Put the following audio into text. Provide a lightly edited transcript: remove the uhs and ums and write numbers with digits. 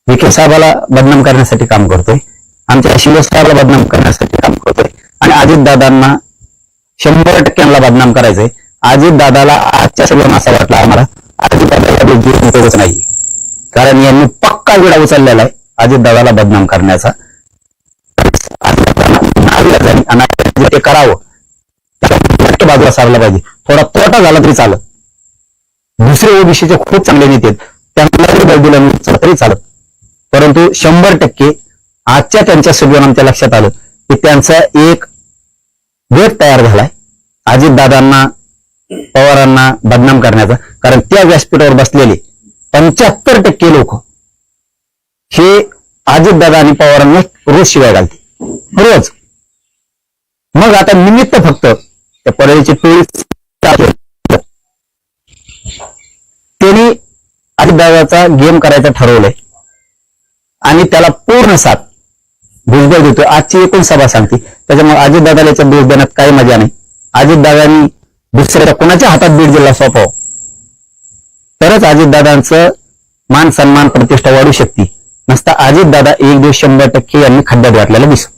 विखे साहेबाला बदनाम करण्यासाठी काम करतोय, आमच्या शिंदे साहेबाला बदनाम करण्यासाठी काम करतोय आणि अजितदादांना 100% बदनाम करायचंय. अजितदादाला आजच्या सगळं असं वाटलं आम्हाला अजितदादा या गोष्टीच नाही, कारण यांनी पक्का विडा उचललेला आहे अजितदादाला बदनाम करण्याचा. आणि ते करावं बाजूला सारला पाहिजे. थोडा तोटा झाला तरी चालत. दुसरे ओबीसीचे खूप चांगले नेते आहेत, त्यांना जरी बळ दिलं तरी चालत, परंतु 100% आजच्या त्यांच्या सभेवर आमच्या लक्षात आलं की त्यांचा एक गट तयार झालाय अजितदादांना पवारांना बदनाम करण्याचा. कारण त्या व्यासपीठावर बसलेले 75% लोक हे अजितदादा आणि पवारांना रोज शिवाय घालते, रोज. मग आता निमित्त फक्त त्या परळीची टोळी त्यांनी अजितदादाचा गेम करायचं ठरवलंय आणि त्याला पूर्ण साथ भुजबळ देतोय. आजची एकूण सभा सांगते, त्याच्यामुळे अजितदादाला याच्यात दोष देण्यात काही मजा नाही. अजितदादांनी दुसऱ्या कोणाच्या हातात बीड जिल्हा सोपावं तरच अजितदादांचं मान सन्मान प्रतिष्ठा वाढू शकते. नसता अजितदादा एक दिवस 100% यांनी खड्ड्यात घातलेला दिसतो.